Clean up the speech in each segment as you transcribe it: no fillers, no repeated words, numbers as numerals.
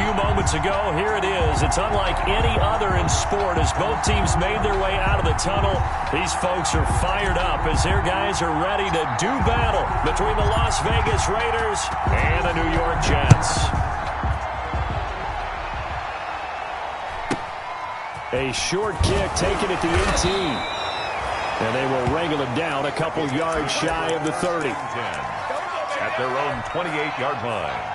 few moments ago. Here it is. It's unlike any other in sport as both teams made their way out of the tunnel. These folks are fired up as their guys are ready to do battle between the Las Vegas Raiders and the New York Jets. A short kick taken at the 18. And they will wrangle him down a couple yards shy of the 30. At their own 28-yard line.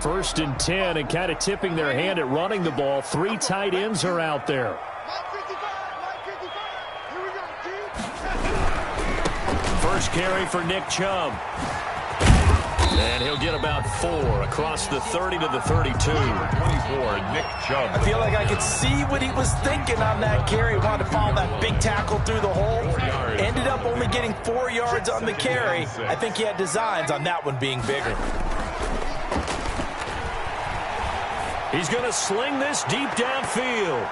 First and 10, and kind of tipping their hand at running the ball. 3 tight ends are out there. First carry for Nick Chubb. And he'll get about 4 across the 30 to the 32. 24, Nick Chubb. I feel like I could see what he was thinking on that carry. Wanted to follow that big tackle through the hole. Ended up only getting 4 yards on the carry. I think he had designs on that one being bigger. He's going to sling this deep downfield.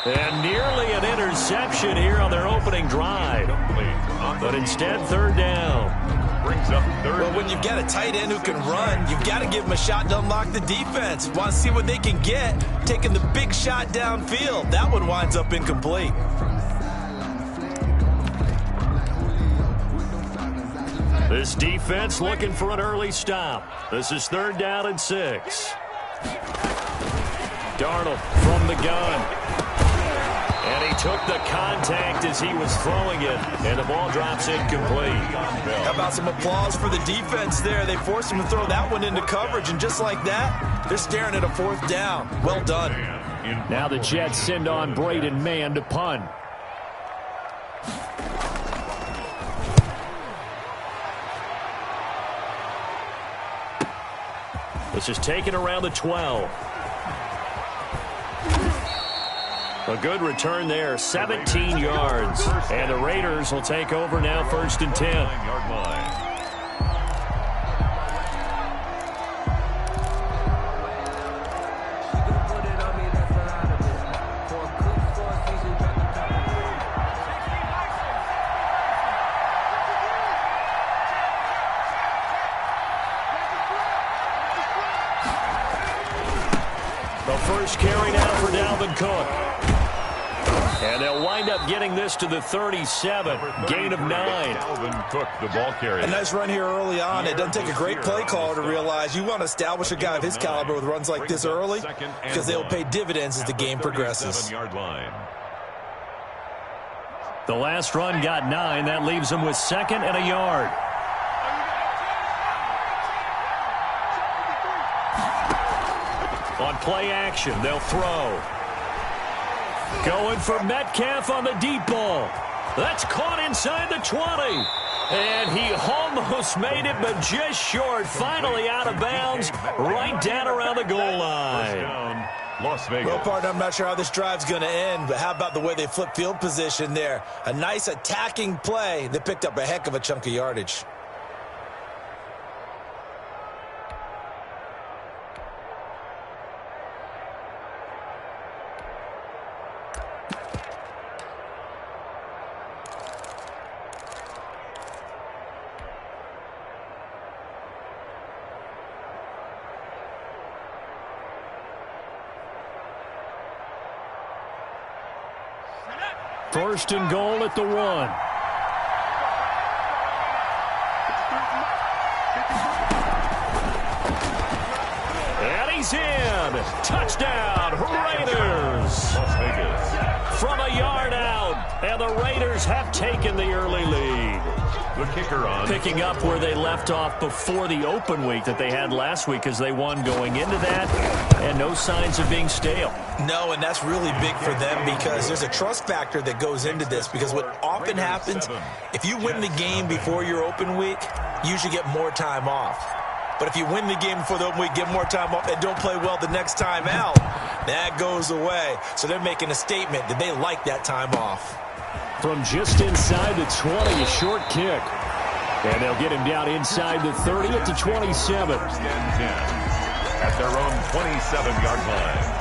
And nearly an interception here on their opening drive. But instead, third down. Brings up third. Well, when you've got a tight end who can run, you've got to give him a shot to unlock the defense. Want to see what they can get, taking the big shot downfield. That one winds up incomplete. This defense looking for an early stop. This is 3rd down and 6. Darnold from the gun. And he took the contact as he was throwing it. And the ball drops incomplete. How about some applause for the defense there? They forced him to throw that one into coverage. And just like that, they're staring at a 4th down. Well done. Now the Jets send on Braden Mann to punt. This is taken around the 12. A good return there, 17 yards. And the Raiders will take over now, 1st and 10. The first carry now for Dalvin Cook. And they'll wind up getting this to the 37. Gain of 9. Dalvin Cook, the ball carrier. A nice run here early on. It doesn't take a great play caller to realize you want to establish a guy of his caliber with runs like this early because they'll pay dividends as the game progresses. The last run got 9. That leaves them with 2nd and a yard. On play action, they'll throw. Going for Metcalf on the deep ball. That's caught inside the 20. And he almost made it, but just short. Finally out of bounds, right down around the goal line. Las Vegas. Well, partner, I'm not sure how this drive's going to end, but how about the way they flip field position there? A nice attacking play that picked up a heck of a chunk of yardage. First and goal at the 1. And he's in. Touchdown, Raiders. Las Vegas. From a yard out. And the Raiders have taken the early lead. The kicker on. Picking up where they left off before the open week that they had last week as they won going into that. And no signs of being stale. No, and that's really big for them because there's a trust factor that goes into this because what often happens, if you win the game before your open week, you usually get more time off. But if you win the game before the open week, get more time off, and don't play well the next time out, that goes away. So they're making a statement that they like that time off. From just inside the 20, a short kick. And they'll get him down inside the 30 at the 27. at their own 27-yard line.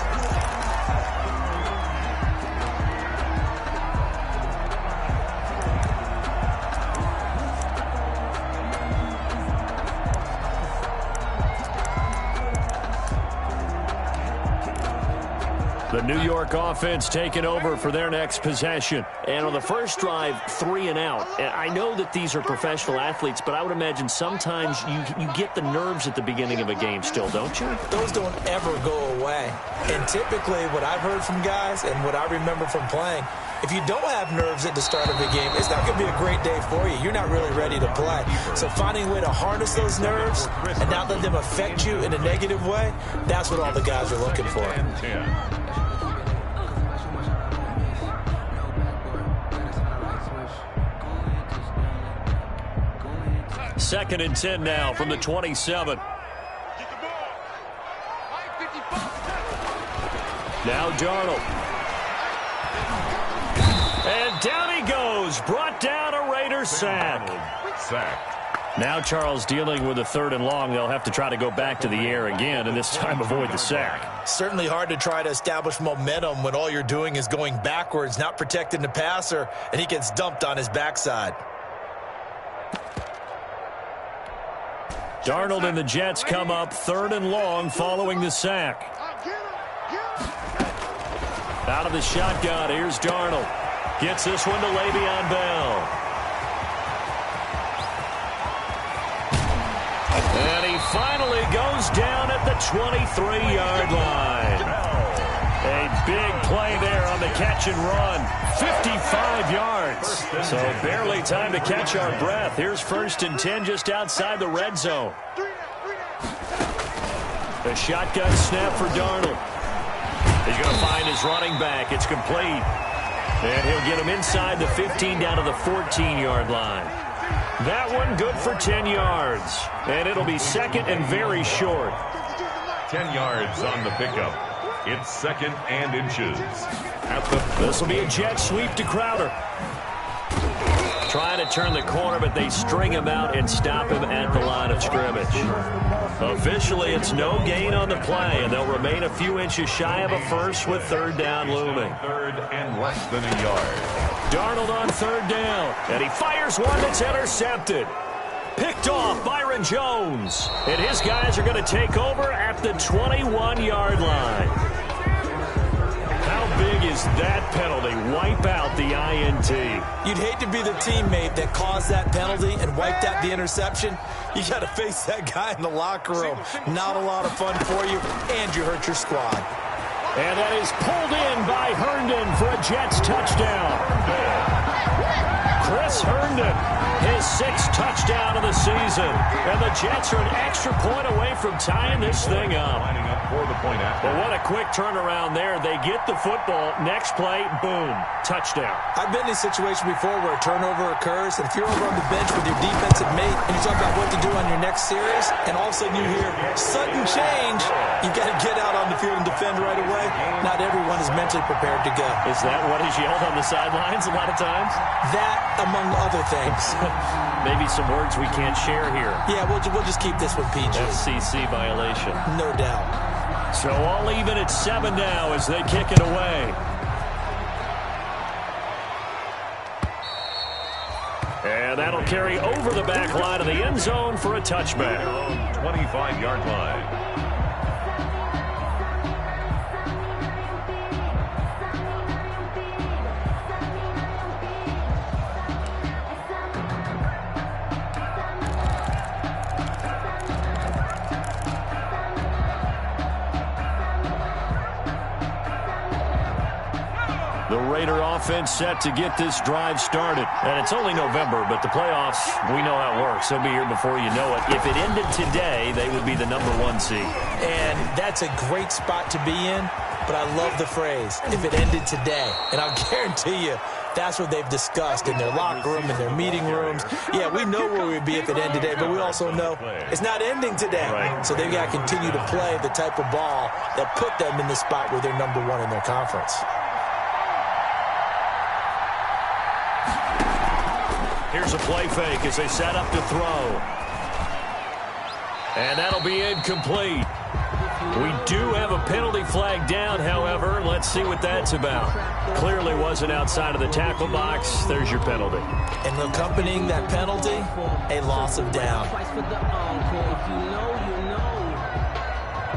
The New York offense taking over for their next possession. And on the first drive, 3 and out. And I know that these are professional athletes, but I would imagine sometimes you get the nerves at the beginning of a game still, don't you? Those don't ever go away. And typically what I've heard from guys and what I remember from playing, if you don't have nerves at the start of a game, it's not going to be a great day for you. You're not really ready to play. So finding a way to harness those nerves and not let them affect you in a negative way, that's what all the guys are looking for. 10. Second and 10 now from the 27. Now Darnold. And down he goes. Brought down a Raider sack. Now Charles dealing with a 3rd and long. They'll have to try to go back to the air again and this time avoid the sack. Certainly hard to try to establish momentum when all you're doing is going backwards, not protecting the passer, and he gets dumped on his backside. Darnold and the Jets come up 3rd and long following the sack. Out of the shotgun, here's Darnold. Gets this one to Le'Veon Bell. And he finally goes down at the 23-yard line. A big play there on the catch and run. 55 yards. So barely time to catch our breath. Here's 1st and 10 just outside the red zone. The shotgun snap for Darnold. He's going to find his running back. It's complete. And he'll get him inside the 15 down to the 14-yard line. That one good for 10 yards. And it'll be 2nd and very short. 10 yards on the pickup. It's 2nd and inches. This will be a jet sweep to Crowder. Trying to turn the corner, but they string him out and stop him at the line of scrimmage. Officially, it's no gain on the play, and they'll remain a few inches shy of a first with 3rd down looming. 3rd and less than a yard. Darnold on 3rd down, and he fires one that's intercepted. Picked off Byron Jones, and his guys are going to take over at the 21-yard line. How big is that penalty? Wipe out the INT. You'd hate to be the teammate that caused that penalty and wiped out the interception. You got to face that guy in the locker room. Not a lot of fun for you, and you hurt your squad. And that is pulled in by Herndon for a Jets touchdown. Chris Herndon, his 6th touchdown of the season. And the Jets are an extra point away from tying this thing up. Lining up for the point after. But what a quick turnaround there. They get the football. Next play, boom, touchdown. I've been in a situation before where a turnover occurs, and if you're over on the bench with your defensive mate and you talk about what to do on your next series, and all of a sudden you hear sudden change, you got to get out on the field and defend right away. Not everyone is mentally prepared to go. Is that what is yelled on the sidelines a lot of times? That, among other things. Maybe some words we can't share here. Yeah, we'll just keep this one PG. FCC violation. No doubt. So all even at 7 now as they kick it away. And that'll carry over the back line of the end zone for a touchback. Their own 25-yard line. The Raider offense set to get this drive started. And it's only November, but the playoffs, we know how it works. They'll be here before you know it. If it ended today, they would be the #1 seed. And that's a great spot to be in, but I love the phrase, if it ended today. And I'll guarantee you, that's what they've discussed in their locker room, in their meeting rooms. Yeah, we know where we'd be if it ended today, but we also know it's not ending today. Right. So they've got to continue to play the type of ball that put them in the spot where they're #1 in their conference. Here's a play fake as they set up to throw. And that'll be incomplete. We do have a penalty flag down, however. Let's see what that's about. Clearly wasn't outside of the tackle box. There's your penalty. And accompanying that penalty, a loss of down.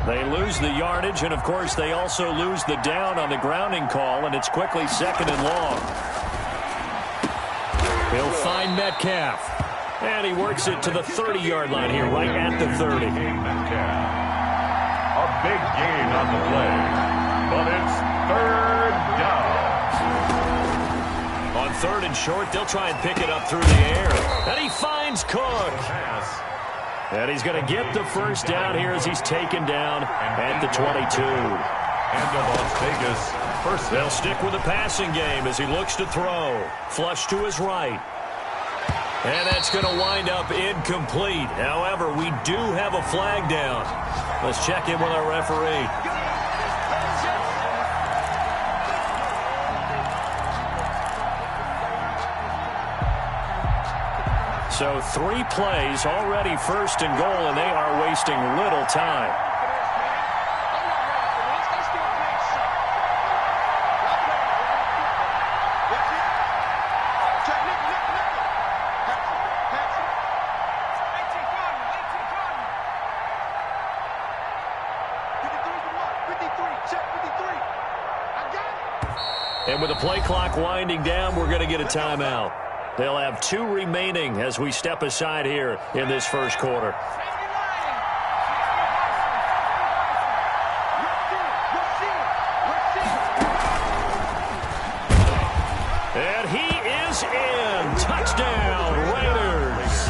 They lose the yardage, and, of course, they also lose the down on the grounding call, and it's quickly 2nd and long. He'll find Metcalf. And he works it to the 30-yard line here, right at the 30. A big gain on the play, but it's 3rd down. On 3rd and short, they'll try and pick it up through the air. And he finds Cook. And he's going to get the 1st down here as he's taken down at the 22. And the Las Vegas first. They'll stick with the passing game as he looks to throw. Flush to his right. And that's going to wind up incomplete. However, we do have a flag down. Let's check in with our referee. So 3 plays, already 1st and goal, and they are wasting little time. And with the play clock winding down, we're going to get a timeout. They'll have 2 remaining as we step aside here in this 1st quarter. And he is in. Touchdown, Raiders.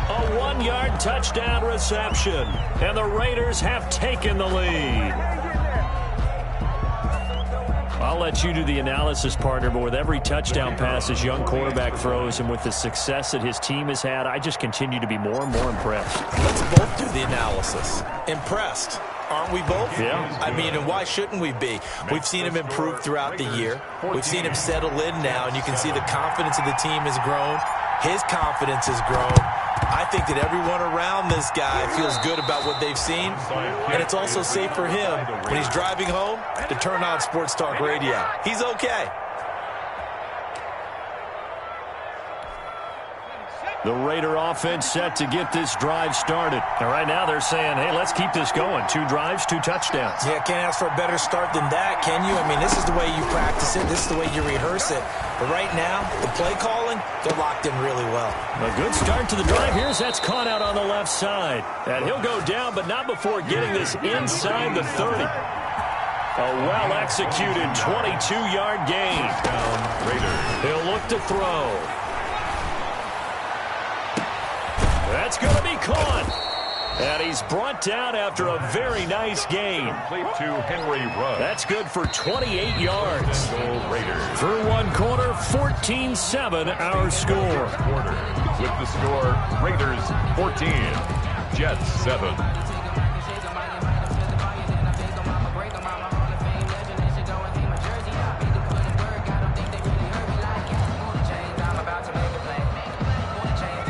A 1-yard touchdown reception. And the Raiders have taken the lead. I'll let you do the analysis, partner, but with every touchdown pass his young quarterback throws and with the success that his team has had, I just continue to be more and more impressed. Let's both do the analysis. Impressed. Aren't we both? Yeah. I mean, and why shouldn't we be? We've seen him improve throughout the year. We've seen him settle in now, and you can see the confidence of the team has grown. His confidence has grown. I think that everyone around this guy feels good about what they've seen, and it's also safe for him when he's driving home to turn on Sports Talk Radio. He's okay. The Raider offense set to get this drive started. And right now they're saying, hey, let's keep this going. 2 drives, 2 touchdowns. Yeah, can't ask for a better start than that, can you? I mean, this is the way you practice it. This is the way you rehearse it. But right now, the play calling, they're locked in really well. A good start to the drive. Here's that's caught out on the left side. And he'll go down, but not before getting this inside the 30. A well-executed 22-yard gain. He'll look to throw. That's going to be caught. And he's brought down after a very nice gain. Complete to Henry Ruggs. That's good for 28 yards. Through 1 quarter, 14-7 our score. With the score, Raiders 14, Jets 7.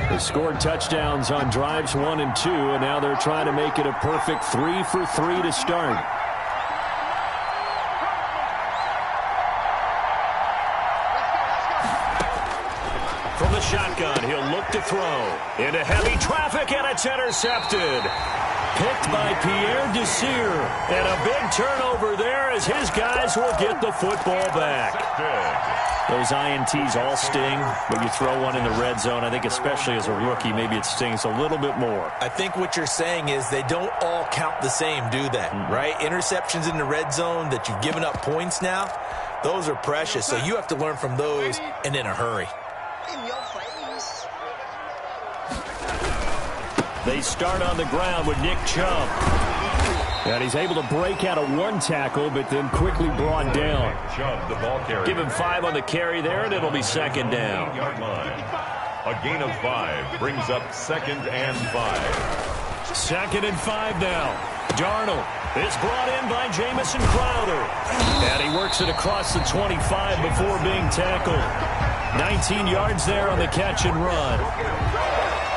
They scored touchdowns on drives 1 and 2, and now they're trying to make it a perfect 3 for 3 to start. From the shotgun, he'll look to throw. Into heavy traffic, and it's intercepted. Picked by Pierre Desir. And a big turnover there as his guys will get the football back. Those INTs all sting, but you throw one in the red zone, I think especially as a rookie, maybe it stings a little bit more. I think what you're saying is they don't all count the same, do they? Right? Interceptions in the red zone that you've given up points now, those are precious. So you have to learn from those and in a hurry. They start on the ground with Nick Chubb. And he's able to break out of 1 tackle, but then quickly brought down. Chubb, the ball carrier. Give him 5 on the carry there, and it'll be 2nd down. A gain of 5 brings up 2nd and 5. 2nd and 5 now. Darnold is brought in by Jamison Crowder. And he works it across the 25 before being tackled. 19 yards there on the catch and run.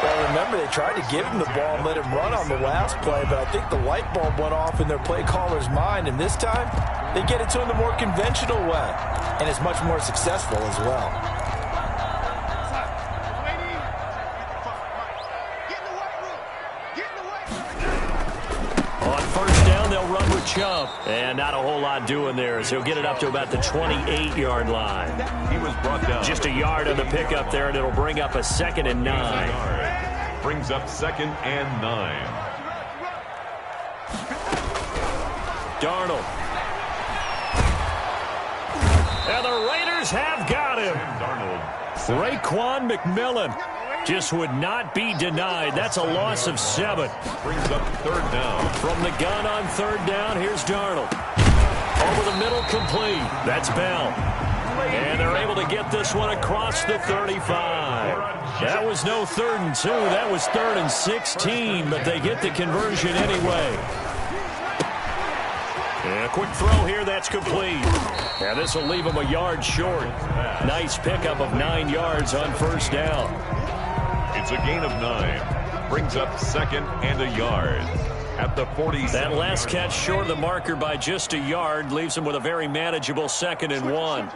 Well, remember they tried to give him the ball and let him run on the last play, but I think the light bulb went off in their play caller's mind, and this time they get it to him the more conventional way, and it's much more successful as well. On first down, they'll run with Chubb. And not a whole lot doing there as he'll get it up to about the 28-yard line. He was brought down. Just a yard on the pickup there, and it'll bring up a 2nd and 9. Brings up 2nd and 9. Darnold. And the Raiders have got him. Raekwon McMillan just would not be denied. That's a loss of 7. Brings up 3rd down. From the gun on 3rd down, here's Darnold. Over the middle, complete. That's Bell. And they're able to get this one across the 35. That was no 3rd and 2. That was 3rd and 16, but they get the conversion anyway. And a quick throw here, that's complete. And this will leave them a yard short. Nice pickup of 9 yards on first down. It's a gain of 9. Brings up 2nd and a yard. At the 40. That last catch short of the marker by just a yard leaves them with a very manageable 2nd and 1.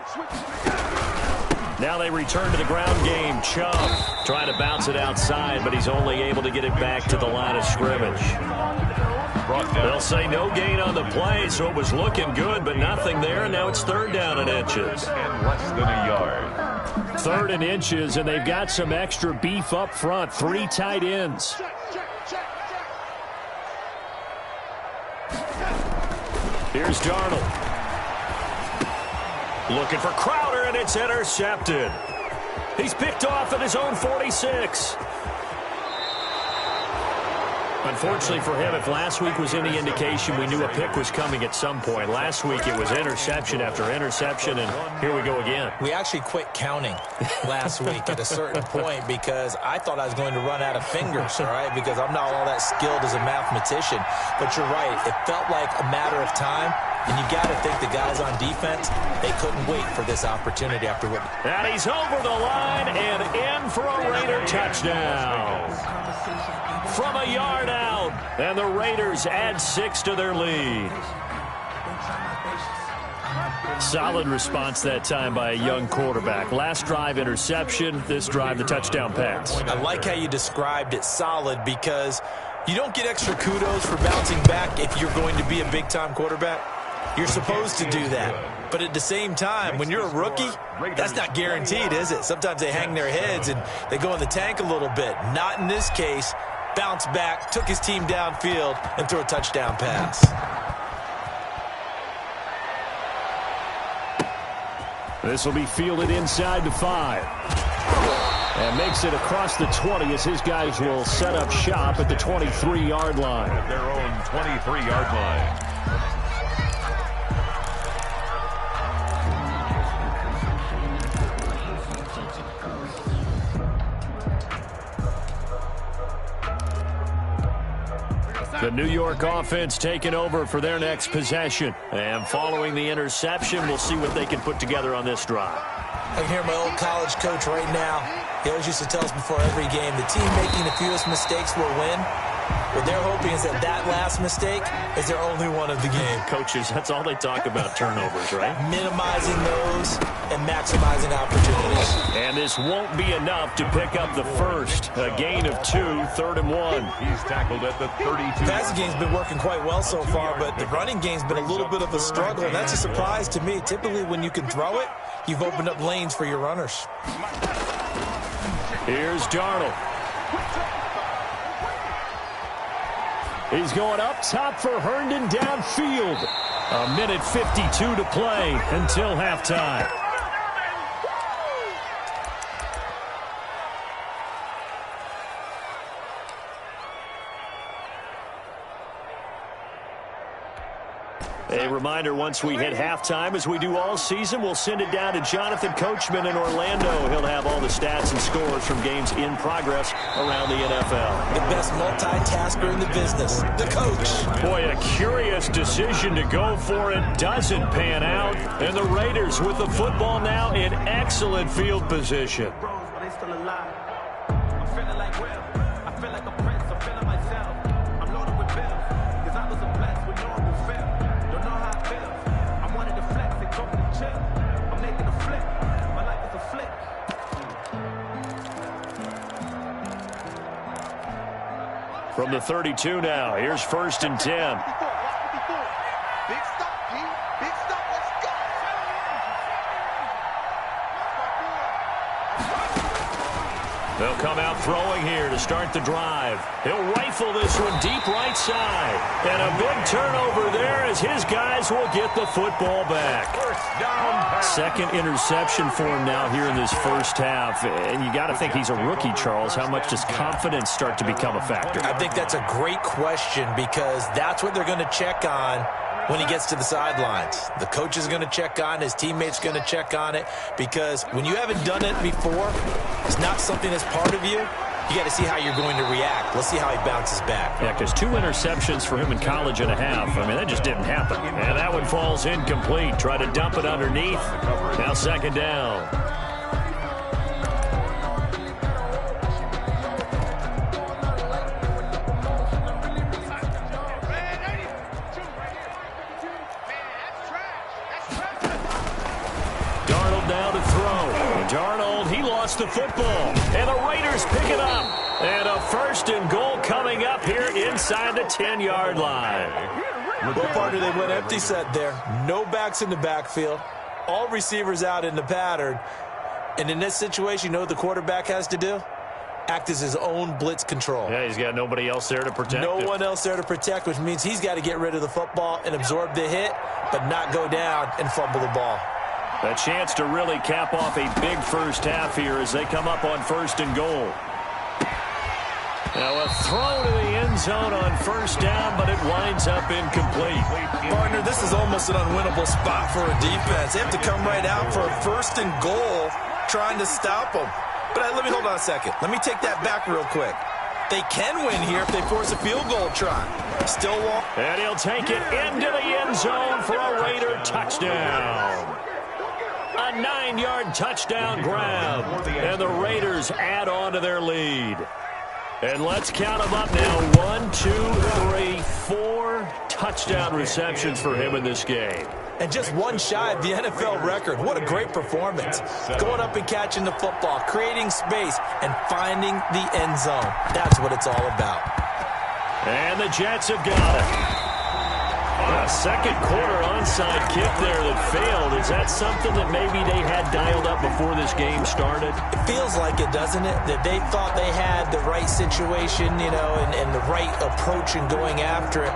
Now they return to the ground game. Chubb trying to bounce it outside, but he's only able to get it back to the line of scrimmage. They'll say no gain on the play, so it was looking good, but nothing there, and now it's 3rd down and inches. And less than a yard. 3rd and inches, and they've got some extra beef up front. 3 tight ends. Here's Darnold. Looking for Crowder, and it's intercepted. He's picked off at his own 46. Unfortunately for him, if last week was any indication, we knew a pick was coming at some point. Last week it was interception after interception, and here we go again. We actually quit counting last week at a certain point because I thought I was going to run out of fingers, all right, because I'm not all that skilled as a mathematician. But you're right. It felt like a matter of time, and you got to think the guys on defense, they couldn't wait for this opportunity after what. And he's over the line and in for a Raider touchdown. From a yard out, and the Raiders add 6 to their lead. Solid response that time by a young quarterback. Last drive, interception. This drive, the touchdown pass. I like how you described it, solid, because you don't get extra kudos for bouncing back if you're going to be a big-time quarterback. You're supposed to do that. But at the same time, when you're a rookie, that's not guaranteed, is it? Sometimes they hang their heads and they go in the tank a little bit. Not in this case. Bounced back, took his team downfield, and threw a touchdown pass. This will be fielded inside the 5. And makes it across the 20 as his guys will set up shop at the 23-yard line. At their own 23-yard line. The New York offense taking over for their next possession. And following the interception, we'll see what they can put together on this drive. I can hear my old college coach right now. He always used to tell us before every game, the team making the fewest mistakes will win. What they're hoping is that that last mistake is their only one of the game. Coaches, that's all they talk about, turnovers, right? Minimizing those and maximizing opportunities. And this won't be enough to pick up the first. A gain of 2, 3rd and 1. He's tackled at the 32. The passing game's been working quite well so far, but the running game's been a little bit of a struggle, and that's a surprise to me. Typically, when you can throw it, you've opened up lanes for your runners. Here's Darnold. He's going up top for Herndon downfield. A minute 52 to play until halftime. A reminder, once we hit halftime, as we do all season, we'll send it down to Jonathan Coachman in Orlando. He'll have all the stats and scores from games in progress around the NFL. The best multitasker in the business, the coach. Boy, a curious decision to go for it doesn't pan out. And the Raiders with the football now in excellent field position. From the 32 now, here's 1st and 10. Big stop, P. Big stop. Let's go. They'll come out throwing here to start the drive. He'll rifle this one deep right side. And a big turnover there as his guys will get the football back. Second interception for him now here in this first half. And you got to think he's a rookie, Charles. How much does confidence start to become a factor? I think that's a great question because that's what they're going to check on when he gets to the sidelines. The coach is going to check on, his teammates going to check on it, because when you haven't done it before, it's not something that's part of you. You got to see how you're going to react. Let's see how he bounces back. Yeah, because 2 interceptions for him in college and a half. I mean, that just didn't happen. And that one falls incomplete. Try to dump it underneath. Now 2nd down. Darnold, he lost the football. And the Raiders pick it up. And a 1st and goal coming up here inside the 10-yard line. Well, partner, they went empty set there. No backs in the backfield. All receivers out in the pattern. And in this situation, you know what the quarterback has to do? Act as his own blitz control. Yeah, he's got nobody else there to protect No him. one else there to protect, which means he's got to get rid of the football and absorb the hit, but not go down and fumble the ball. A chance to really cap off a big first half here as they come up on 1st and goal. Now a throw to the end zone on 1st down, but it winds up incomplete. Partner, this is almost an unwinnable spot for a defense. They have to come right out for a 1st and goal trying to stop them. But let me hold on a second. Let me take that back real quick. They can win here if they force a field goal try. Stillwell. And he'll take it into the end zone for a Raider touchdown. A 9-yard touchdown grab. And the Raiders add on to their lead. And let's count them up now. 1, 2, 3, 4 touchdown receptions for him in this game. And just one shy of the NFL record. What a great performance. Going up and catching the football, creating space, and finding the end zone. That's what it's all about. And the Jets have got it. A second quarter onside kick there that failed. Is that something that maybe they had dialed up before this game started? It feels like it, doesn't it? That they thought they had the right situation, you know, and the right approach in going after it.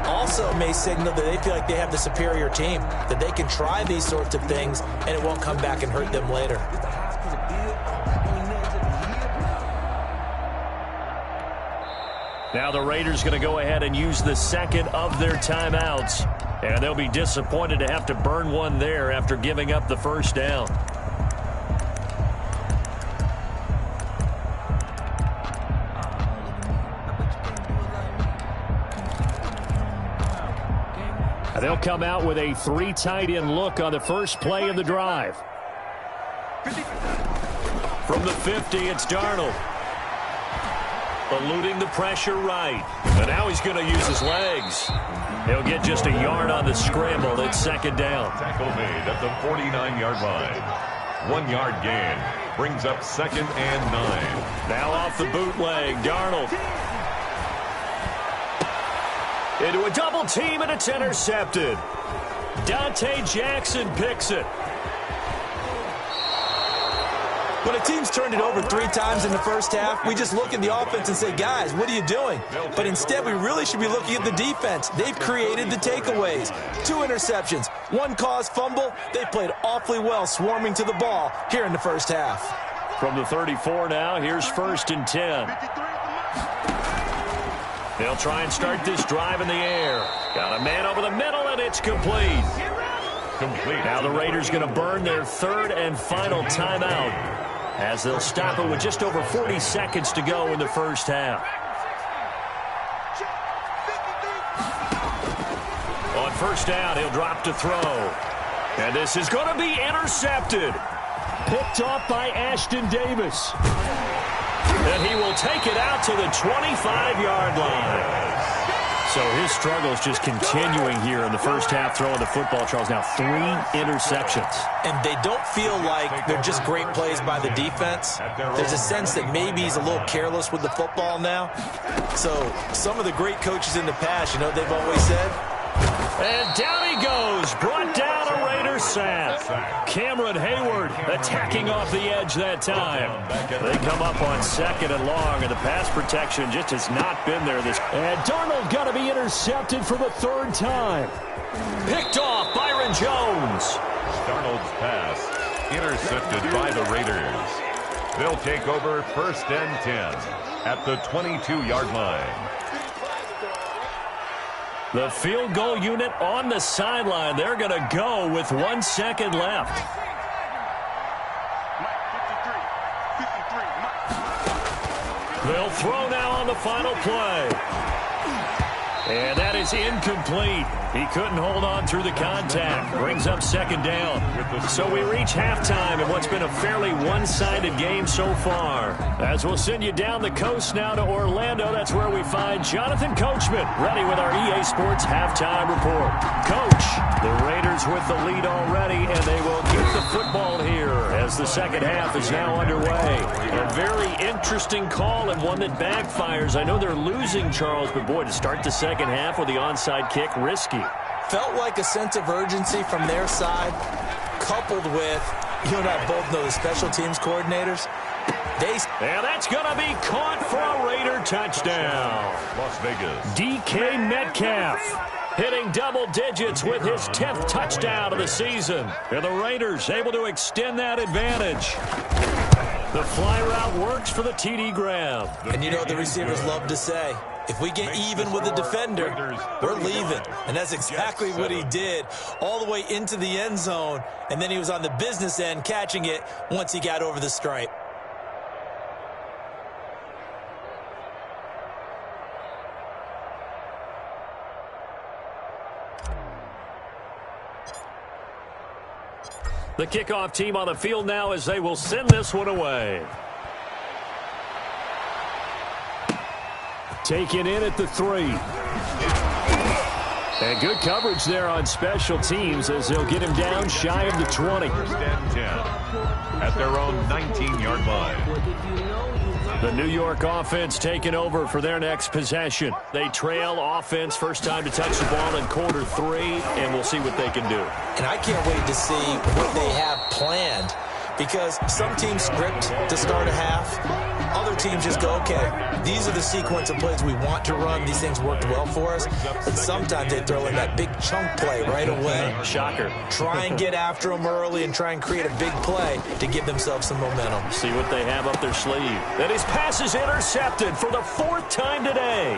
Also may signal that they feel like they have the superior team, that they can try these sorts of things and it won't come back and hurt them later. Now the Raiders going to go ahead and use the second of their timeouts. And they'll be disappointed to have to burn one there after giving up the 1st down. They'll come out with a 3 tight end look on the first play of the drive. From the 50, it's Darnold. Eluding the pressure right. And now he's going to use his legs. He'll get just a yard on the scramble. It's 2nd down. Tackle made at the 49-yard line. 1-yard gain. Brings up 2nd and 9. Now off the bootleg, Darnold. Into a double team, and it's intercepted. Dante Jackson picks it. When a team's turned it over 3 times in the first half, we just look at the offense and say, guys, what are you doing? But instead, we really should be looking at the defense. They've created the takeaways. 2 interceptions, 1 caused fumble. They played awfully well swarming to the ball here in the first half. From the 34 now, here's 1st and 10. They'll try and start this drive in the air. Got a man over the middle, and it's complete. Now the Raiders going to burn their 3rd and final timeout, as they'll stop it with just over 40 seconds to go in the first half. On 1st down, he'll drop to throw. And this is going to be intercepted. Picked off by Ashton Davis. And he will take it out to the 25-yard line. So his struggles just continuing here in the first half, throwing the football, Charles. Now 3 interceptions. And they don't feel like they're just great plays by the defense. There's a sense that maybe he's a little careless with the football now. So some of the great coaches in the past, you know what they've always said? And down he goes, brought down a Raider sack. Cameron Hayward attacking off the edge that time. They come up on 2nd and long, and the pass protection just has not been there. And Darnold got to be intercepted for the 3rd time. Picked off Byron Jones. Darnold's pass intercepted by the Raiders. They'll take over 1st and 10 at the 22-yard line. The field goal unit on the sideline. They're going to go with 1 second left. They'll throw now on the final play. And that is incomplete. He couldn't hold on through the contact. Brings up 2nd down. So we reach halftime in what's been a fairly one-sided game so far. As we'll send you down the coast now to Orlando, that's where we find Jonathan Coachman ready with our EA Sports halftime report. Coach, the Raiders with the lead already, and they will keep the football here as the second half is now underway. A very interesting call and one that backfires. I know they're losing, Charles, but boy, to start the second half with the onside kick, risky. Felt like a sense of urgency from their side, coupled with, you and I both know the special teams coordinators. And that's going to be caught for a Raider touchdown. Las Vegas. DK Metcalf hitting double digits with his 10th touchdown of the season. And the Raiders able to extend that advantage. The fly route works for the TD grab. And you know what the receivers love to say? If we get even with the defender, we're leaving. And that's exactly what he did, all the way into the end zone. And then he was on the business end catching it once he got over the stripe. The kickoff team on the field now as they will send this one away. Taken in at the 3. And good coverage there on special teams as they'll get him down shy of the 20. 1st and 10 at their own 19-yard line. The New York offense taking over for their next possession. They trail offense, first time to touch the ball in quarter 3, and we'll see what they can do. And I can't wait to see what they have planned, because some teams script to start a half. Other teams just go, okay, these are the sequence of plays we want to run. These things worked well for us. But sometimes they throw in that big chunk play right away. Shocker. Try and get after them early and try and create a big play to give themselves some momentum. See what they have up their sleeve. And his pass is intercepted for the 4th time today.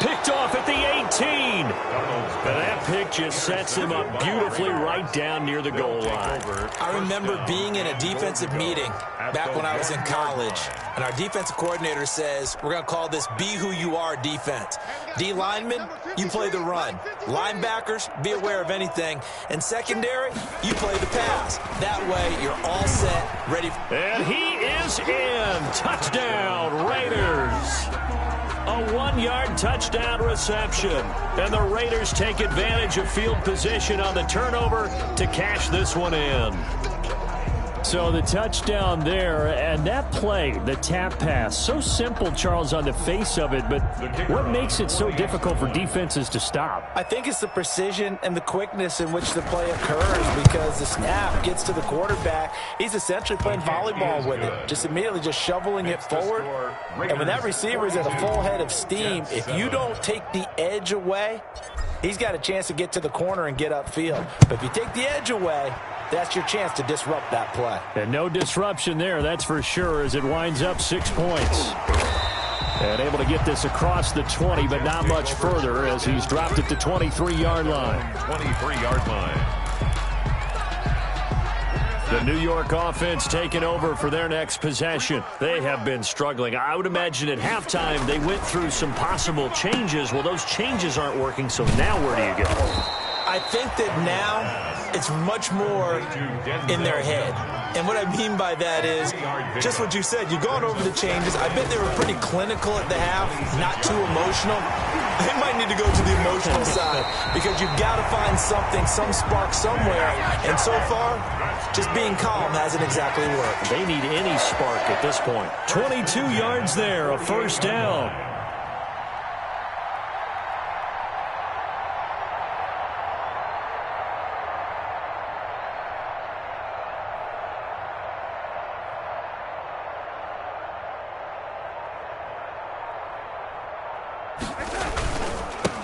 Picked off at the 18. And that pick just sets him up beautifully right down near the goal line. I remember being in a defensive meeting back when I was in college, and our defensive coordinator says, we're going to call this Be Who You Are defense. D linemen, you play the run. Linebackers, be aware of anything. And secondary, you play the pass. That way, you're all set, ready. And he is in. Touchdown, Raiders. A 1-yard touchdown reception. And the Raiders take advantage of field position on the turnover to cash this one in. So the touchdown there, and that play, the tap pass, so simple, Charles, on the face of it, but what makes it so difficult for defenses to stop? I think it's the precision and the quickness in which the play occurs, because the snap gets to the quarterback. He's essentially playing volleyball with it, just immediately just shoveling it forward. And when that receiver is at a full head of steam, if you don't take the edge away, he's got a chance to get to the corner and get upfield. But if you take the edge away, that's your chance to disrupt that play. And no disruption there, that's for sure, as it winds up 6 points. And able to get this across the 20, but not much further as he's dropped it to 23-yard line. 23-yard line. The New York offense taking over for their next possession. They have been struggling. I would imagine at halftime they went through some possible changes. Well, those changes aren't working, so now where do you go? I think that now it's much more in their head. And what I mean by that is just what you said. You've gone over the changes. I bet they were pretty clinical at the half, not too emotional. they might need to go to the emotional side because you've got to find something, some spark somewhere. And so far, just being calm hasn't exactly worked. They need any spark at this point. 22 yards there, a first down.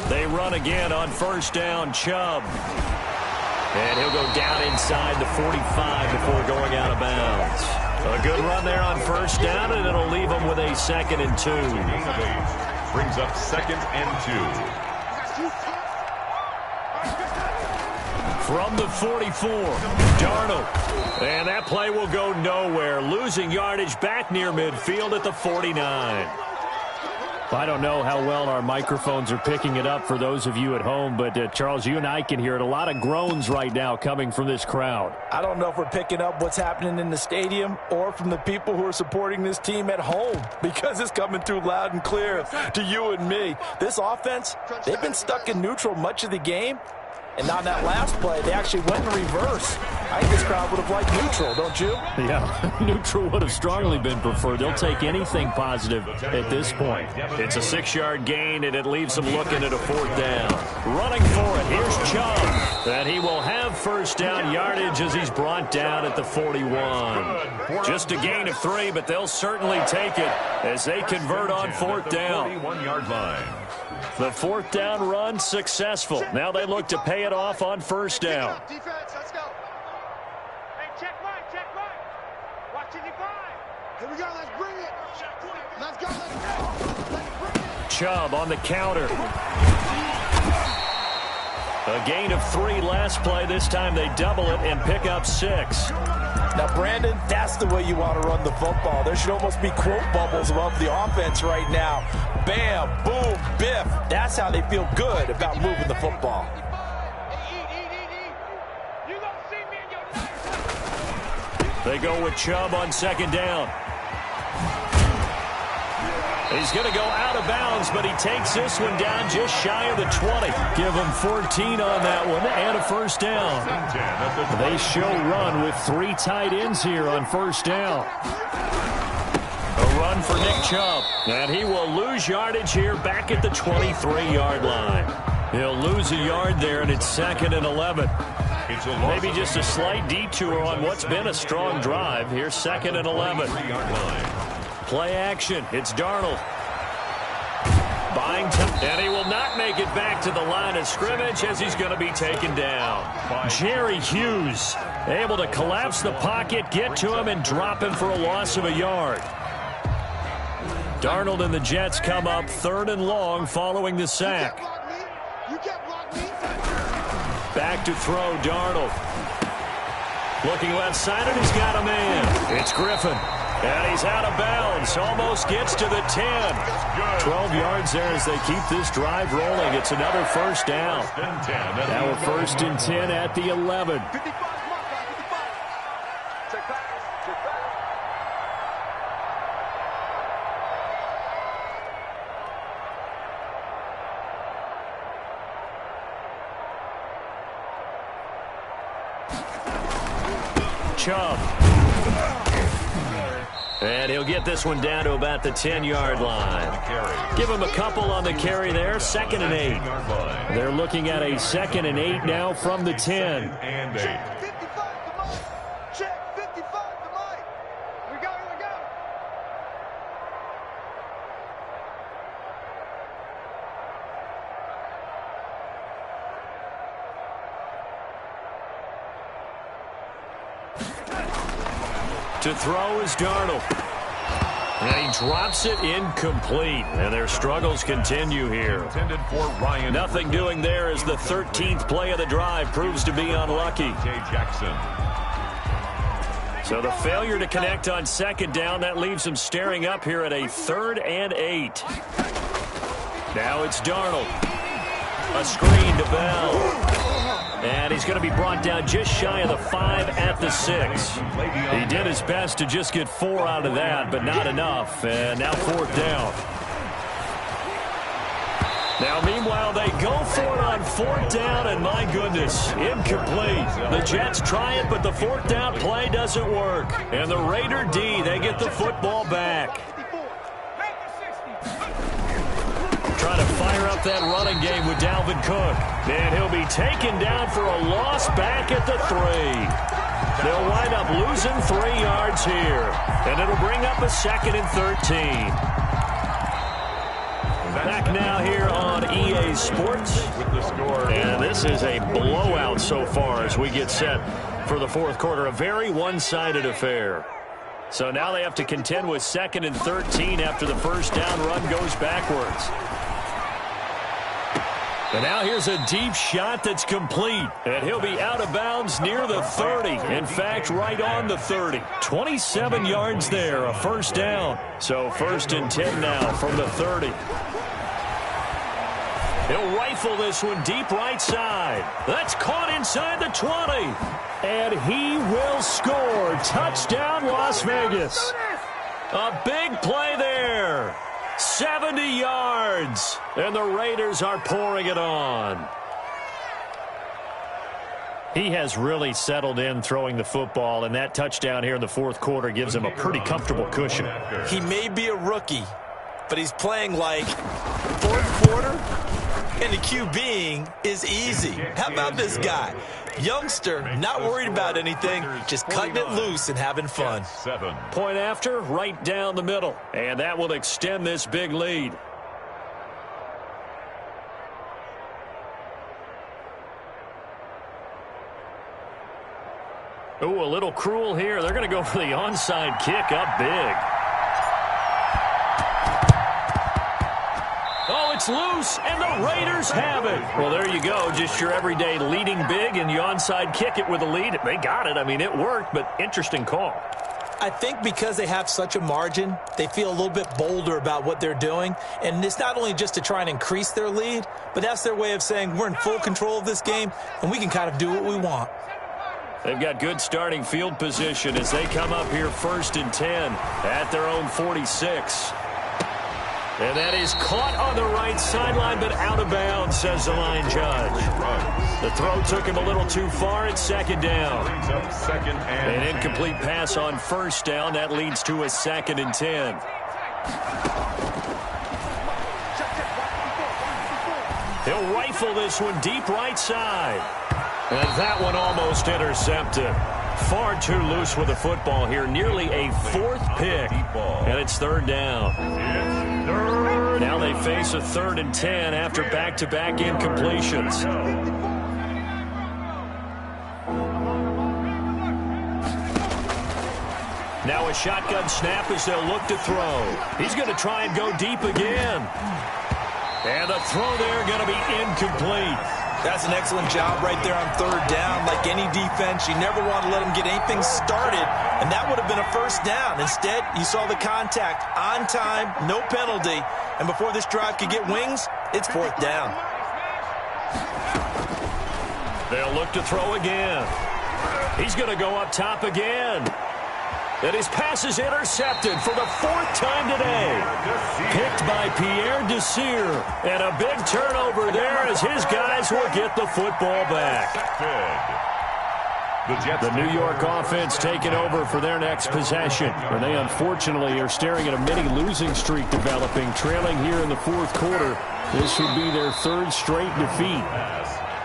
They run again on first down, Chubb. And he'll go down inside the 45 before going out of bounds. A good run there on first down, and it'll leave them with a 2nd and 2. Brings up 2nd and 2. From the 44, Darnold. And that play will go nowhere, losing yardage back near midfield at the 49. I don't know how well our microphones are picking it up for those of you at home, but Charles, you and I can hear it. A lot of groans right now coming from this crowd. I don't know if we're picking up what's happening in the stadium or from the people who are supporting this team at home, because it's coming through loud and clear to you and me. This offense, they've been stuck in neutral much of the game. And on that last play, they actually went in reverse. I think this crowd would have liked neutral, don't you? Yeah, neutral would have strongly been preferred. They'll take anything positive at this point. It's a 6-yard gain, and it leaves them looking at a 4th down. Running for it, here's Chubb. And he will have first down yardage as he's brought down at the 41. Just a gain of 3, but they'll certainly take it as they convert on 4th down. 41-yard line. The 4th down run successful. Now they look to pay it off on first down. Defense, let's go. Hey, check right. Watch it, here we go, let's bring it. Let's go. Let's bring it. Chubb on the counter. A gain of 3 last play. This time they double it and pick up 6. Now, Brandon, that's the way you want to run the football. There should almost be quote bubbles above the offense right now. Bam, boom, biff. That's how they feel good about moving the football. They go with Chubb on 2nd down. He's going to go out of bounds, but he takes this one down just shy of the 20. Give him 14 on that one and a first down. They show run with 3 tight ends here on first down. A run for Nick Chubb, and he will lose yardage here back at the 23-yard line. He'll lose a yard there, and it's 2nd and 11. Maybe just a slight detour on what's been a strong drive. Here's 2nd and 11. Play action. It's Darnold. Buying time, and he will not make it back to the line of scrimmage as he's going to be taken down. Jerry Hughes able to collapse the pocket, get to him, and drop him for a loss of a yard. Darnold and the Jets come up 3rd and long following the sack. Back to throw, Darnold. Looking left side, and he's got a man. It's Griffin. And he's out of bounds. Almost gets to the 10. 12 yards there as they keep this drive rolling. It's another first down. Now a 1st and 10 at the 11. Chubb. And he'll get this one down to about the 10-yard line. Give him a couple on the carry there. 2nd and 8. They're looking at a 2nd and 8 now from the 10. Check 55 to Mike. Check 55 to Mike. Here we go. To throw is Darnold. And he drops it incomplete. And their struggles continue here. Nothing doing there as the 13th play of the drive proves to be unlucky. So the failure to connect on 2nd down, that leaves them staring up here at a 3rd and 8. Now it's Darnold. A screen to Bell. And he's going to be brought down just shy of the 5 at the 6. He did his best to just get 4 out of that, but not enough. And now 4th down. Now, meanwhile, they go for it on 4th down, and my goodness, incomplete. The Jets try it, but the 4th down play doesn't work. And the Raider D, they get the football back. Trying to fire up that running game with Dalvin Cook. And he'll be taken down for a loss back at the 3. They'll wind up losing 3 yards here. And it'll bring up a 2nd and 13. Back now here on EA Sports. And this is a blowout so far as we get set for the 4th quarter. A very one-sided affair. So now they have to contend with 2nd and 13 after the first down run goes backwards. And now here's a deep shot that's complete. And he'll be out of bounds near the 30. In fact, right on the 30. 27 yards there, a first down. So 1st and 10 now from the 30. He'll rifle this one deep right side. That's caught inside the 20. And he will score. Touchdown, Las Vegas. A big play there. 70 yards. And the Raiders are pouring it on. He has really settled in throwing the football, and that touchdown here in the 4th quarter gives him a pretty comfortable cushion. He may be a rookie, but he's playing like 4th quarter, and the QBing is easy. How about this guy? Youngster, not worried about anything, just cutting it loose and having fun. Point after, right down the middle. And that will extend this big lead. Ooh, a little cruel here. They're going to go for the onside kick up big. Oh, it's loose, and the Raiders have it. Well, there you go. Just your everyday leading big, and you onside kick it with a lead. They got it. I mean, it worked, but interesting call. I think because they have such a margin, they feel a little bit bolder about what they're doing. And it's not only just to try and increase their lead, but that's their way of saying we're in full control of this game, and we can kind of do what we want. They've got good starting field position as they come up here 1st and 10 at their own 46. And that is caught on the right sideline, but out of bounds, says the line judge. The throw took him a little too far. It's 2nd down. An incomplete pass on 1st down. That leads to a 2nd and 10. He'll rifle this one deep right side. And that one almost intercepted. Far too loose with the football here. Nearly a 4th pick. And it's 3rd down. Now they face a 3rd and 10 after back-to-back incompletions. Now a shotgun snap as they'll look to throw. He's going to try and go deep again. And the throw there going to be incomplete. That's an excellent job right there on 3rd down. Like any defense, you never want to let them get anything started, and that would have been a first down. Instead, you saw the contact on time, no penalty, and before this drive could get wings, it's 4th down. They'll look to throw again. He's going to go up top again. And his pass is intercepted for the 4th time today. Picked by Pierre Desir. And a big turnover there as his guys will get the football back. The New York offense taking over for their next possession. And they unfortunately are staring at a mini losing streak developing, trailing here in the 4th quarter. This would be their 3rd straight defeat.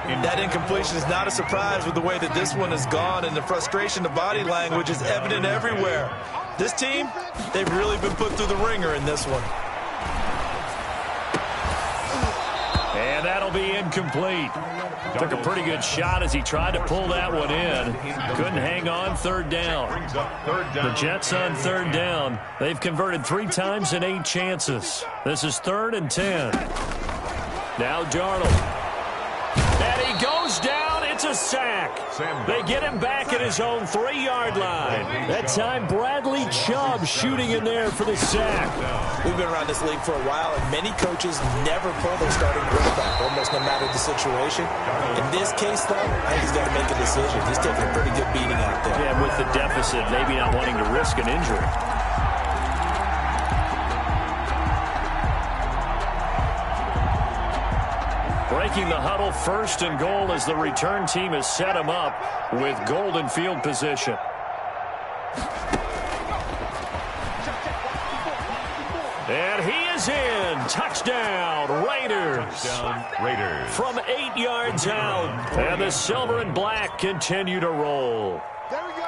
That incompletion is not a surprise with the way that this one has gone, and the frustration, the body language is evident everywhere. This team, they've really been put through the ringer in this one. And that'll be incomplete. Took a pretty good shot as he tried to pull that one in. Couldn't hang on 3rd down. The Jets on 3rd down. They've converted 3 times in 8 chances. This is 3rd and 10. Now Darnold. And he goes down. It's a sack. They get him back at his own 3-yard line. That time, Bradley Chubb shooting in there for the sack. We've been around this league for a while, and many coaches never pull their starting quarterback, almost no matter the situation. In this case, though, I think he's got to make a decision. He's taking a pretty good beating out there. Yeah, with the deficit, maybe not wanting to risk an injury. breaking the huddle, first and goal as the return team has set him up with golden field position. And he is in. Touchdown, Raiders. Touchdown, Raiders. From 8 yards out. And the silver and black continue to roll. There we go.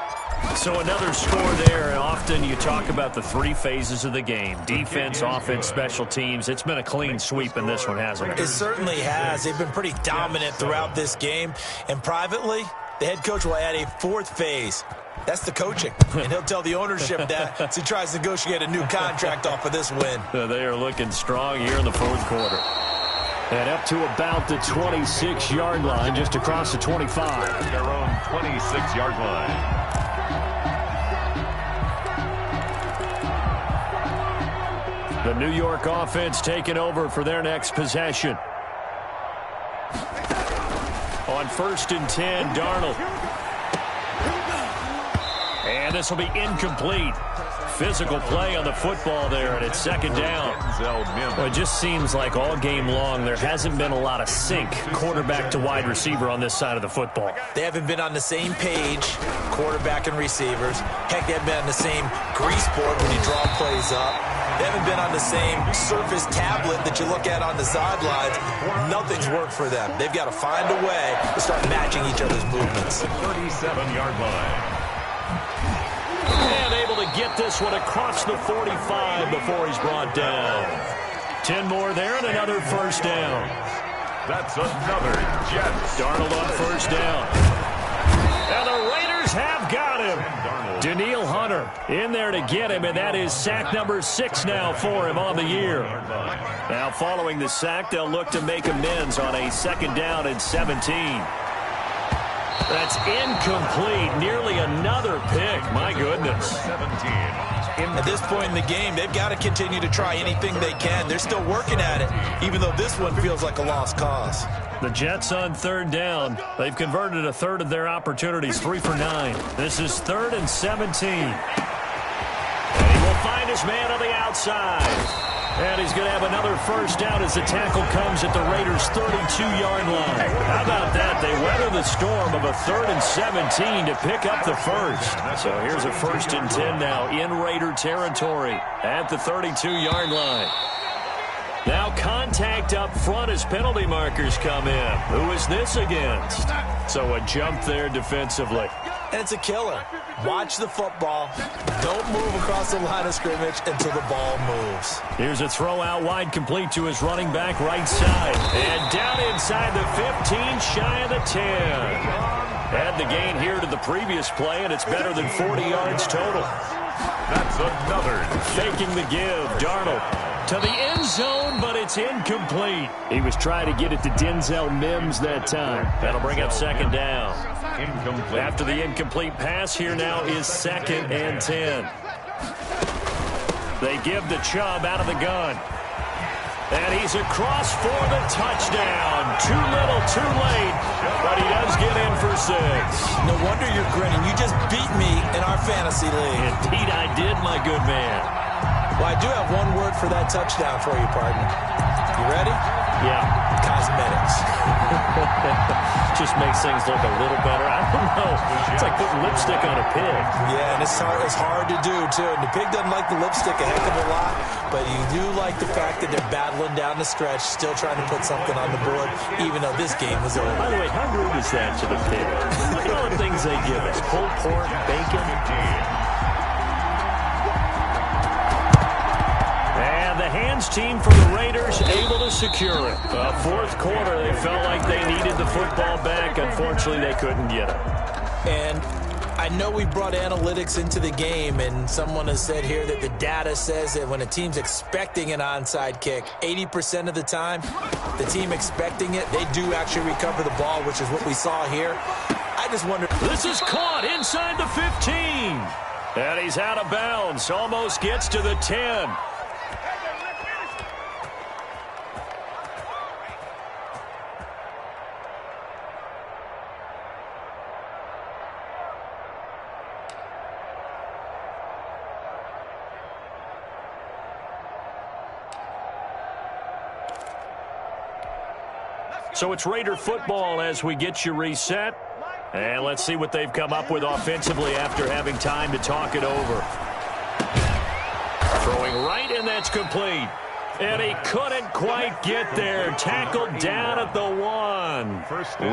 So another score there. Often you talk about the three phases of the game. Defense, offense, special teams. It's been a clean sweep in this one, hasn't it? It certainly has. They've been pretty dominant throughout this game. And privately, the head coach will add a fourth phase. That's the coaching. And he'll tell the ownership that as he tries to negotiate a new contract off of this win. They are looking strong here in the fourth quarter. And up to about the 26-yard line, just across the 25. Their own 26-yard line. The New York offense taking over for their next possession. On 1st and 10, Darnold. And this will be incomplete. Physical play on the football there, and it's second down. Well, it just seems like all game long there hasn't been a lot of sync quarterback to wide receiver on this side of the football. They haven't been on the same page, quarterback and receivers. Heck, they haven't been on the same grease board when you draw plays up. They haven't been on the same Surface tablet that you look at on the sidelines. Nothing's worked for them. They've got to find a way to start matching each other's movements. 37-yard line. And able to get this one across the 45 before he's brought down. 10 more there and another first down. That's another Jets. Darnold on first down. And the Raiders have got him. Danielle Hunter in there to get him, and that is sack number 6 now for him on the year. Now following the sack, they'll look to make amends on a second down and 17. That's incomplete. Nearly another pick. My goodness. 17. At this point in the game, they've got to continue to try anything they can. They're still working at it, even though this one feels like a lost cause. The Jets on third down. They've converted a third of their opportunities, 3 for 9. This is 3rd and 17. And he will find his man on the outside. And he's going to have another first down as the tackle comes at the Raiders' 32-yard line. How about that? They weather the storm of a 3rd and 17 to pick up the first. So here's a 1st and 10 now in Raider territory at the 32-yard line. Now contact up front as penalty markers come in. Who is this against? So a jump there defensively. And it's a killer. Watch the football. Don't move across the line of scrimmage until the ball moves. Here's a throw out wide, complete to his running back right side. And down inside the 15, shy of the 10. Add the gain here to the previous play, and it's better than 40 yards total. That's another. Faking the give, Darnold to the end zone, but it's incomplete. He was trying to get it to Denzel Mims that time. That'll bring up second down. Incomplete. After the incomplete pass, here now is 2nd and 10. They give the Chubb out of the gun. And he's across for the touchdown. Too little, too late, but he does get in for 6. No wonder you're grinning. You just beat me in our fantasy league. Indeed I did, my good man. Well, I do have one word for that touchdown for you, partner. You ready? Yeah. Cosmetics. Just makes things look a little better. I don't know. It's like putting lipstick on a pig. Yeah, and it's hard to do, too. And the pig doesn't like the lipstick a heck of a lot, but you do like the fact that they're battling down the stretch, still trying to put something on the board, even though this game was over. By the way, how rude is that to the pig? Look at all the things they give us. Pulled pork, bacon. The hands team for the Raiders able to secure it. Fourth quarter, they felt like they needed the football back. Unfortunately, they couldn't get it. And I know we brought analytics into the game, and someone has said here that the data says that when a team's expecting an onside kick, 80% of the time, the team expecting it, they do actually recover the ball, which is what we saw here. I just wonder. This is caught inside the 15. And he's out of bounds. Almost gets to the 10. So it's Raider football as we get you reset. And let's see what they've come up with offensively after having time to talk it over. Throwing right, and that's complete. And he couldn't quite get there. Tackled down at the 1.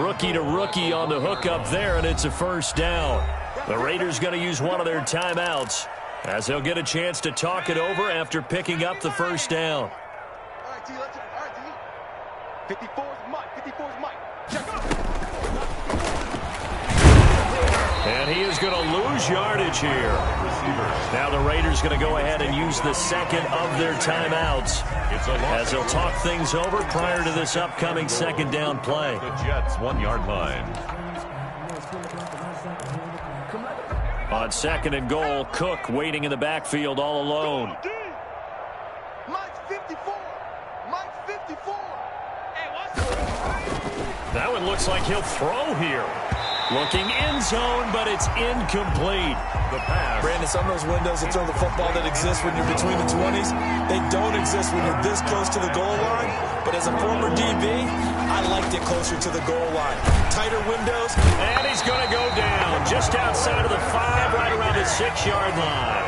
Rookie to rookie on the hookup there, and it's a first down. The Raiders going to use one of their timeouts as they'll get a chance to talk it over after picking up the first down. All right, T, let's 54's Mike. 54's Mike. Check out. And he is going to lose yardage here. Now the Raiders going to go ahead and use the second of their timeouts as they'll talk things over prior to this upcoming second down play. The Jets 1-yard line. On second and goal, Cook waiting in the backfield all alone. Mike's 54. Mike's 54. Hey, what's That one looks like he'll throw here. Looking end zone, but it's incomplete. The pass. Brandon, some of those windows to throw the football that exist when you're between the 20s, they don't exist when you're this close to the goal line. But as a former DB, I liked it closer to the goal line. Tighter windows. And he's going to go down just outside of the 5, right around the 6-yard line.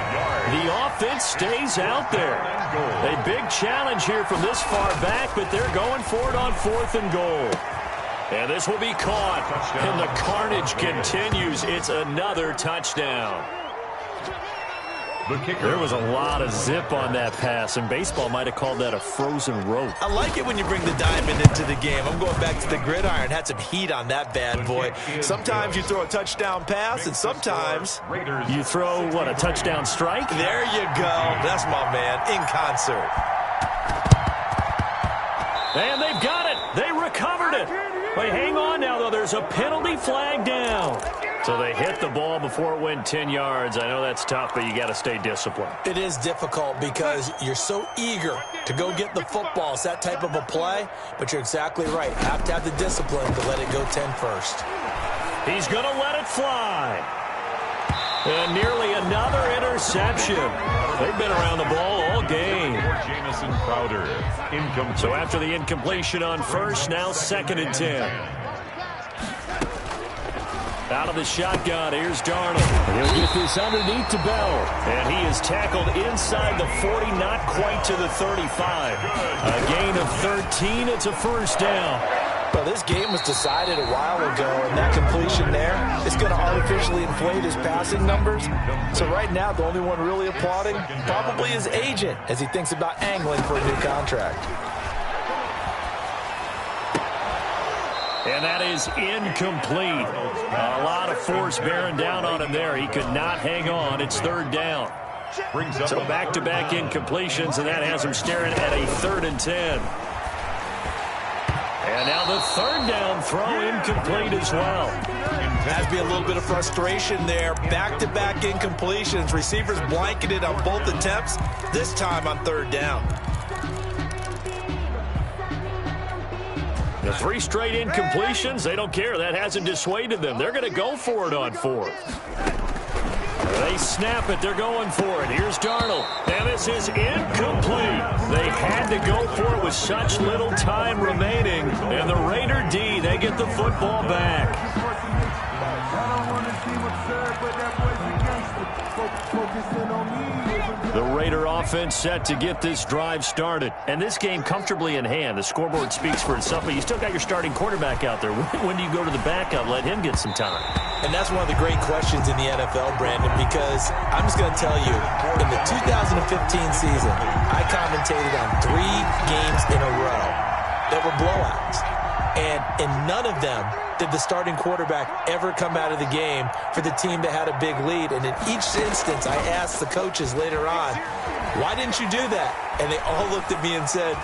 The offense stays out there. A big challenge here from this far back, but they're going for it on 4th and goal. And this will be caught. And the carnage continues. It's another touchdown. There was a lot of zip on that pass, and baseball might have called that a frozen rope. I like it when you bring the diamond into the game. I'm going back to the gridiron. Had some heat on that bad boy. Sometimes you throw a touchdown pass, and sometimes you throw, what, a touchdown strike? There you go. That's my man, in concert. And they've got it. They recovered it. They hang on now, though. There's a penalty flag down. So they hit the ball before it went 10 yards. I know that's tough, but you got to stay disciplined. It is difficult because you're so eager to go get the football. It's that type of a play, but you're exactly right. You have to have the discipline to let it go 10 first. He's going to let it fly. And nearly another interception. They've been around the ball all game. Jamison Crowder. So after the incompletion on first, now 2nd and 10. Out of the shotgun, here's Darnold. He'll get this underneath to Bell. And he is tackled inside the 40, not quite to the 35. A gain of 13, it's a first down. Well, this game was decided a while ago, and that completion there is going to artificially inflate his passing numbers. So right now, the only one really applauding probably his agent as he thinks about angling for a new contract. And that is incomplete. A lot of force bearing down on him there. He could not hang on. It's 3rd down. So back-to-back incompletions, and that has him staring at a 3rd and 10. And now the 3rd down throw incomplete as well. Has to be a little bit of frustration there. Back-to-back incompletions. Receivers blanketed on both attempts, this time on 3rd down. The 3 straight incompletions, they don't care. That hasn't dissuaded them. They're going to go for it on 4th. They snap it. They're going for it. Here's Darnold. And this is incomplete. They had to go for it with such little time remaining. And the Raider D, they get the football back. The Raider offense set to get this drive started. And this game comfortably in hand. The scoreboard speaks for itself, but you still got your starting quarterback out there. When do you go to the backup, let him get some time? And that's one of the great questions in the NFL, Brandon, because I'm just going to tell you, in the 2015 season, I commentated on 3 games in a row that were blowouts. And in none of them did the starting quarterback ever come out of the game for the team that had a big lead. And in each instance, I asked the coaches later on, why didn't you do that? And they all looked at me and said,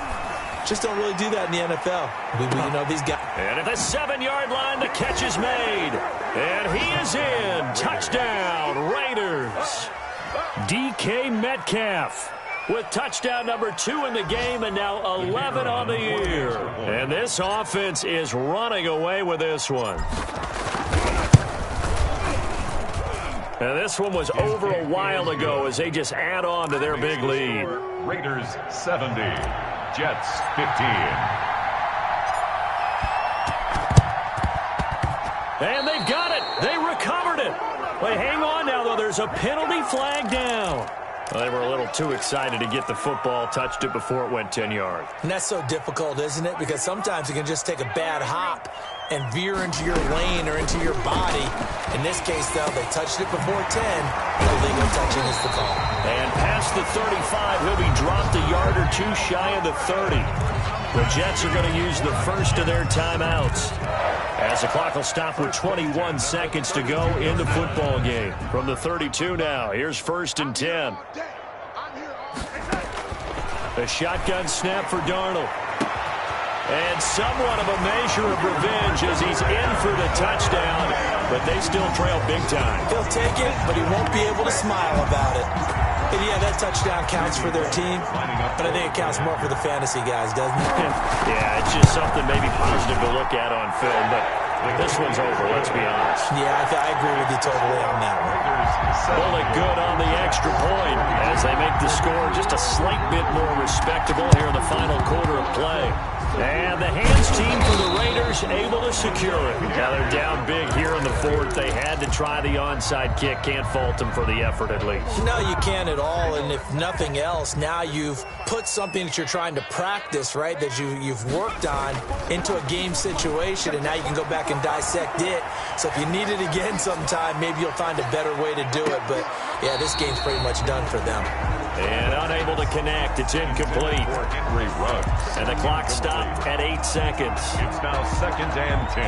just don't really do that in the NFL. You know, these guys. And at the 7-yard line, the catch is made. And he is in. Touchdown, Raiders. DK Metcalf with touchdown number 2 in the game, and now 11 on the year. And this offense is running away with this one. And this one was over a while ago as they just add on to their big lead. Raiders 70, Jets 15. And they've got it. They recovered it. Wait, hang on now, though. There's a penalty flag down. Well, they were a little too excited to get the football, touched it before it went 10 yards. And that's so difficult, isn't it? Because sometimes you can just take a bad hop and veer into your lane or into your body. In this case, though, they touched it before 10. Illegal touching is the call. And past the 35, he'll be dropped a yard or two shy of the 30. The Jets are going to use the first of their timeouts, as the clock will stop with 21 seconds to go in the football game. From the 32 now, here's 1st and 10. A shotgun snap for Darnold. And somewhat of a measure of revenge as he's in for the touchdown, but they still trail big time. He'll take it, but he won't be able to smile about it. And yeah, that touchdown counts for their team, but I think it counts more for the fantasy guys, doesn't it? Yeah, it's just something maybe positive to look at on film, but this one's over, let's be honest. Yeah, I agree with you totally on that one. Bullet good on the extra point as they make the score just a slight bit more respectable here in the final quarter of play. And the hands team for the Raiders able to secure it. Now they're down big here in the fourth. They had to try the onside kick. Can't fault them for the effort at least. No, you can't at all. And if nothing else, now you've put something that you're trying to practice, right, that you've worked on into a game situation, and now you can go back and dissect it. So if you need it again sometime, maybe you'll find a better way to do it. But, yeah, this game's pretty much done for them. And unable to connect. It's incomplete. And the clock stopped at 8 seconds. It's now 2nd and 10.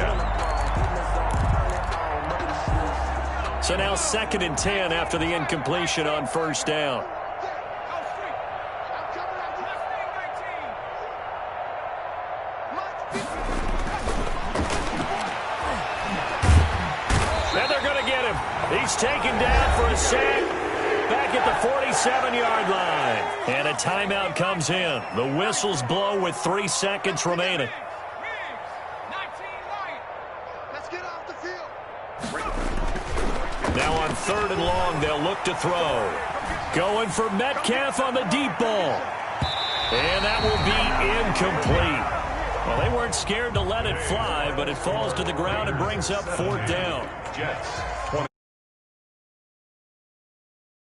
So now 2nd and 10 after the incompletion on 1st down. And they're going to get him. He's taken down for a sack. Back at the 47-yard line. And a timeout comes in. The whistles blow with 3 seconds remaining. Let's get off the field. Now on 3rd and long, they'll look to throw. Going for Metcalf on the deep ball. And that will be incomplete. Well, they weren't scared to let it fly, but it falls to the ground and brings up 4th down. Jets 20.